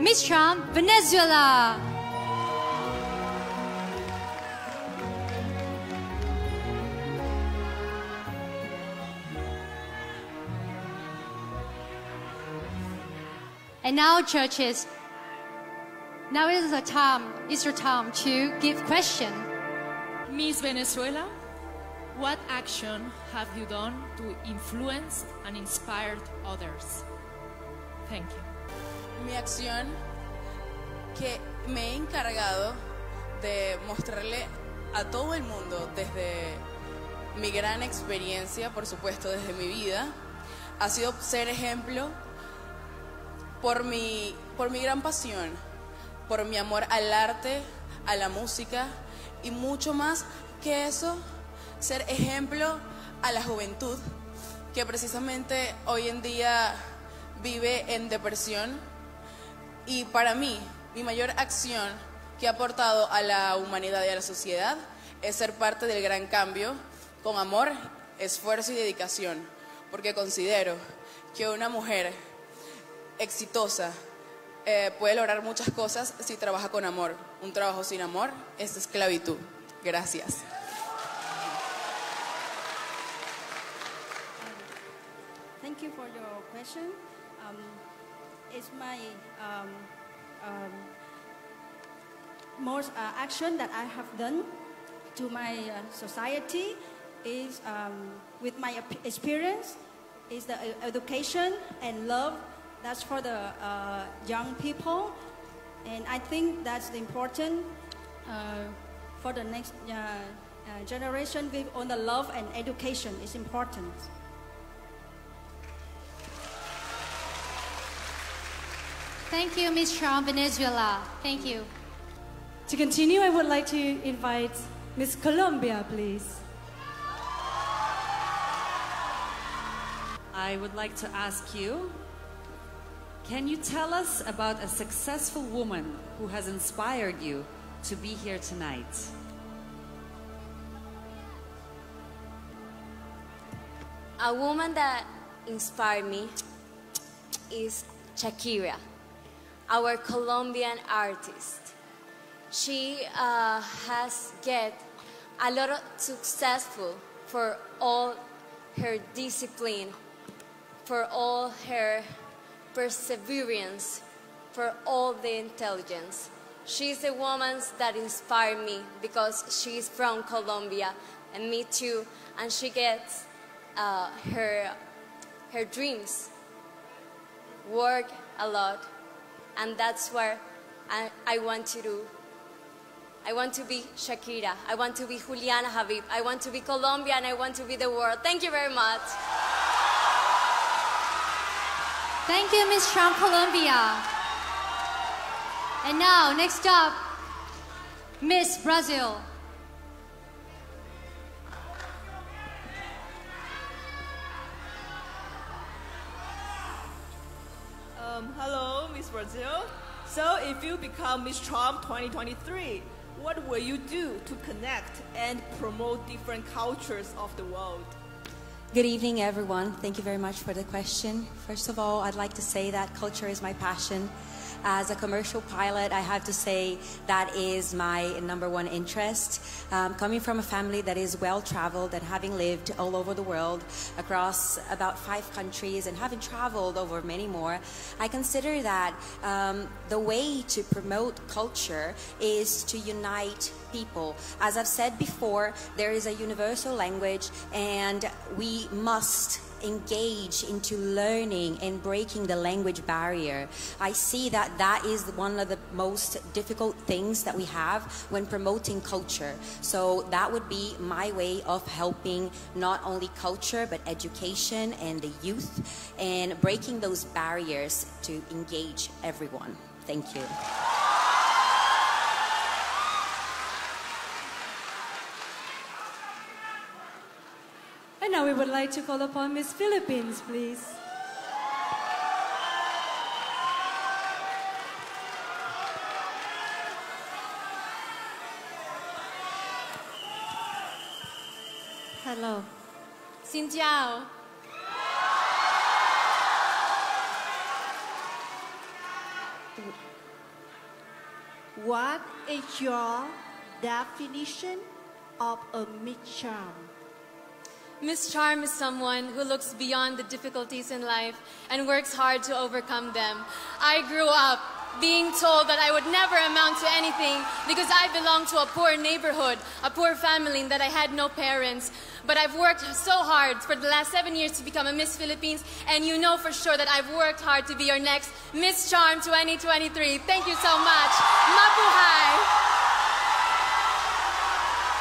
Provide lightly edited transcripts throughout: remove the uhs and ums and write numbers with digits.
Miss Trump, Venezuela. And now, judges, now it is your time to give question. Miss Venezuela, what action have you done to influence and inspire others? Thank you. Mi acción que me he encargado de mostrarle a todo el mundo desde mi gran experiencia, por supuesto desde mi vida, ha sido ser ejemplo por mi gran pasión, por mi amor al arte, a la música y mucho más que eso, ser ejemplo a la juventud que precisamente hoy en día vive en depresión. Y para mí, mi mayor acción que ha aportado a la humanidad y a la sociedad es ser parte del gran cambio con amor, esfuerzo y dedicación, porque considero que una mujer exitosa puede lograr muchas cosas si trabaja con amor. Un trabajo sin amor es esclavitud. Gracias. Thank you for your question. It's my most action that I have done to my society is with my experience is the education and love. That's for the young people, and I think that's important for the next generation. On the love and education is important. Thank you, Miss Trump, Venezuela. Thank you. To continue, I would like to invite Miss Colombia, please. I would like to ask you, can you tell us about a successful woman who has inspired you to be here tonight? A woman that inspired me is Shakira, our Colombian artist. She has get a lot of successful for all her discipline, for all her perseverance, for all the intelligence. She's a woman that inspired me because she's from Colombia, and me too, and she gets her dreams, work a lot, and that's where I want to do. I want to be Shakira, I want to be Juliana Habib, I want to be Colombia, and I want to be the world. Thank you very much. Thank you, Miss Trump, Colombia. And now, next up, Miss Brazil. Hello, Miss Brazil. So if you become Miss Trump 2023, what will you do to connect and promote different cultures of the world? Good evening, everyone. Thank you very much for the question. First of all, I'd like to say that culture is my passion. As a commercial pilot, I have to say that is my #1 interest. Coming from a family that is well-traveled and having lived all over the world, across about 5 countries, and having traveled over many more, I consider that the way to promote culture is to unite people. As I've said before, there is a universal language, and we must engage into learning and breaking the language barrier. I see that that is one of the most difficult things that we have when promoting culture. So that would be my way of helping not only culture but education and the youth, and breaking those barriers to engage everyone. Thank you. And now we would like to call upon Miss Philippines, please. Hello. Xin chào. What is your definition of a Miss Charm? Miss Charm is someone who looks beyond the difficulties in life and works hard to overcome them. I grew up being told that I would never amount to anything because I belonged to a poor neighborhood, a poor family, and that I had no parents. But I've worked so hard for the last 7 years to become a Miss Philippines, and you know for sure that I've worked hard to be your next Miss Charm 2023. Thank you so much. Mabuhay!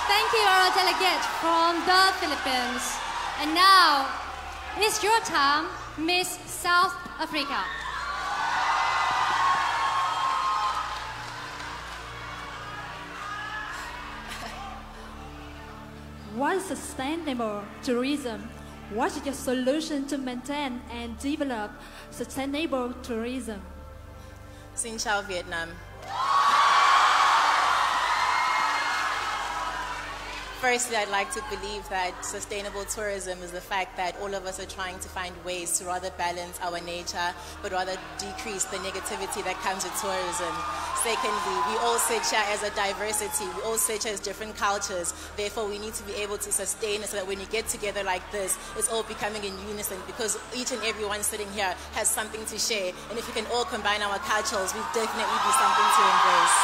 Thank you, our delegate from the Philippines. And now, it's your time, Miss South Africa. What is sustainable tourism? What is your solution to maintain and develop sustainable tourism? Xin chào Vietnam. Firstly, I'd like to believe that sustainable tourism is the fact that all of us are trying to find ways to rather balance our nature, but rather decrease the negativity that comes with tourism. Secondly, we all sit here as a diversity. We all sit here as different cultures. Therefore, we need to be able to sustain it so that when you get together like this, it's all becoming in unison because each and every one sitting here has something to share. And if we can all combine our cultures, we definitely be something to embrace.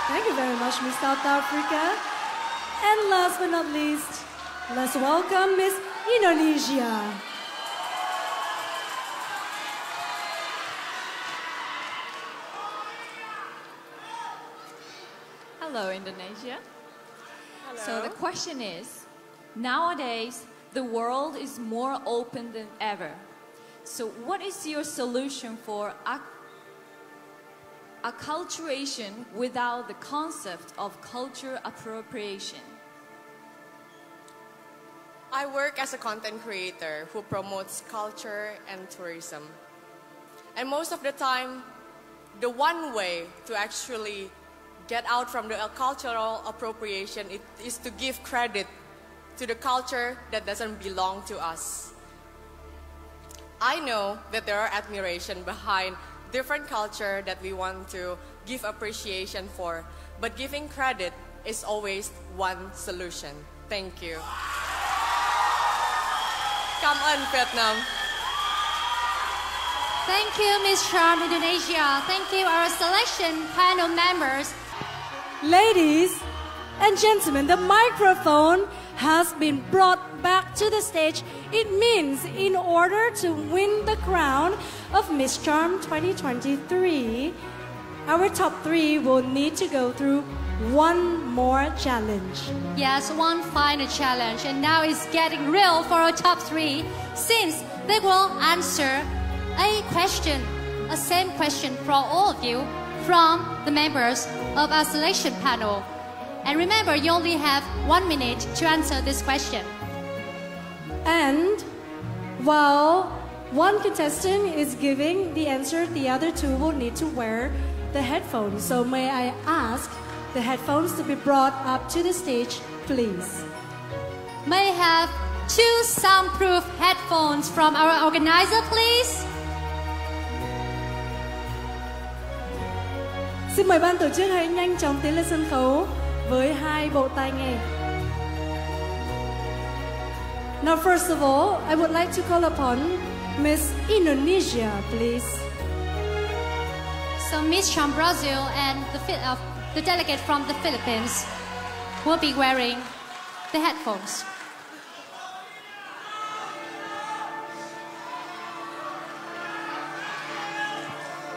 Thank you very much, Miss South Africa. And last but not least, let's welcome Miss Indonesia. Hello, Indonesia. Hello. So the question is, nowadays, the world is more open than ever. So what is your solution for acculturation without the concept of culture appropriation? I work as a content creator who promotes culture and tourism. And most of the time, the one way to actually get out from the cultural appropriation is to give credit to the culture that doesn't belong to us. I know that there are admiration behind different culture that we want to give appreciation for, but giving credit is always one solution. Thank you. Come on, Vietnam. Thank you, Miss Charm Indonesia. Thank you, our selection panel members. Ladies and gentlemen, the microphone has been brought back to the stage. It means in order to win the crown of Miss Charm 2023, our top 3 will need to go through one more challenge. Yes, one final challenge. And now it's getting real for our top 3 since they will answer a question, a same question for all of you from the members of our selection panel. And remember, you only have 1 minute to answer this question. And while one contestant is giving the answer, the other 2 will need to wear the headphones. So may I ask the headphones to be brought up to the stage, please. May I have 2 soundproof headphones from our organizer, please? Xin mời ban tổ chức hãy nhanh chóng tiến lên sân khấu với 2 bộ tai nghe. Now, first of all, I would like to call upon Miss Indonesia, please. So Miss Charm Brazil and the delegate from the Philippines will be wearing the headphones.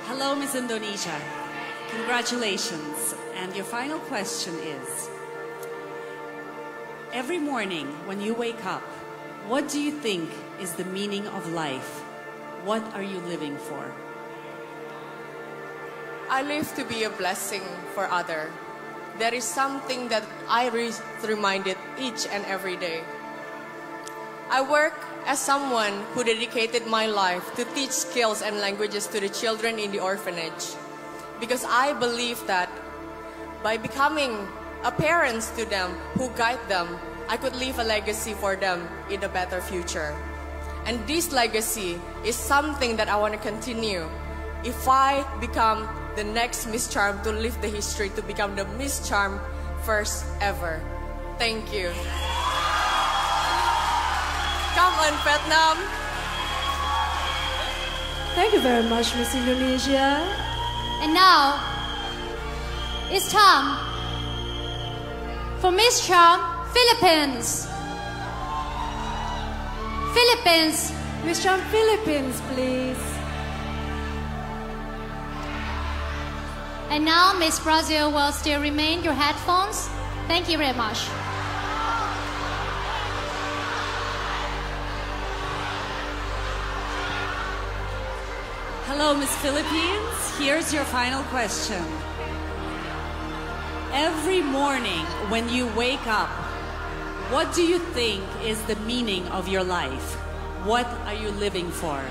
Hello, Miss Indonesia. Congratulations. And your final question is, every morning when you wake up, what do you think is the meaning of life? What are you living for? I live to be a blessing for others. There is something that I reminded each and every day. I work as someone who dedicated my life to teach skills and languages to the children in the orphanage, because I believe that by becoming a parent to them who guide them, I could leave a legacy for them in a better future. And this legacy is something that I want to continue. If I become the next Miss Charm to live the history, to become the Miss Charm first ever. Thank you. Come on, Vietnam. Thank you very much, Miss Indonesia. And now, it's time for Miss Charm, Philippines. Philippines. Miss Charm, Philippines, please. And now, Miss Brazil will still remain your headphones. Thank you very much. Hello, Miss Philippines. Here's your final question. Every morning when you wake up, what do you think is the meaning of your life? What are you living for?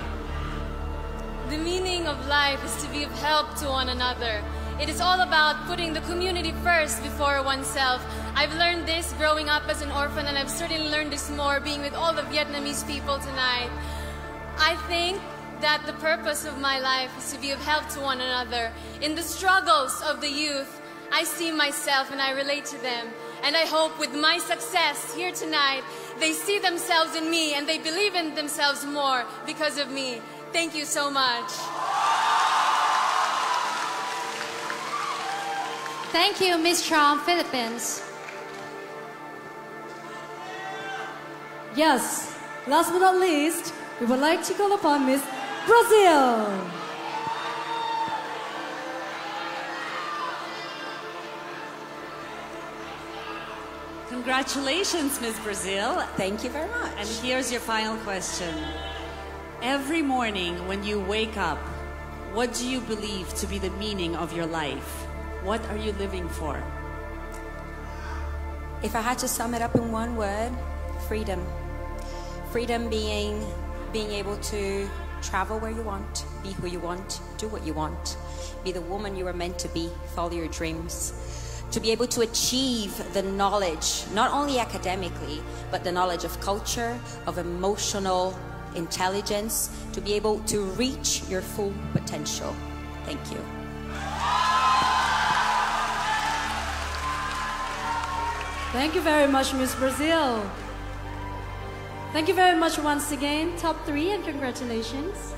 The meaning of life is to be of help to one another. It is all about putting the community first before oneself. I've learned this growing up as an orphan, and I've certainly learned this more being with all the Vietnamese people tonight. I think that the purpose of my life is to be of help to one another. In the struggles of the youth, I see myself and I relate to them. And I hope with my success here tonight, they see themselves in me and they believe in themselves more because of me. Thank you so much. Thank you, Miss Charm, Philippines. Yes, last but not least, we would like to call upon Miss Brazil. Congratulations, Miss Brazil. Thank you very much. And here's your final question. Every morning when you wake up, what do you believe to be the meaning of your life? What are you living for? If I had to sum it up in one word, freedom. Freedom being able to travel where you want, be who you want, do what you want, be the woman you were meant to be, follow your dreams. To be able to achieve the knowledge, not only academically, but the knowledge of culture, of emotional intelligence, to be able to reach your full potential. Thank you. Thank you very much, Miss Brazil. Thank you very much once again, top 3, and congratulations.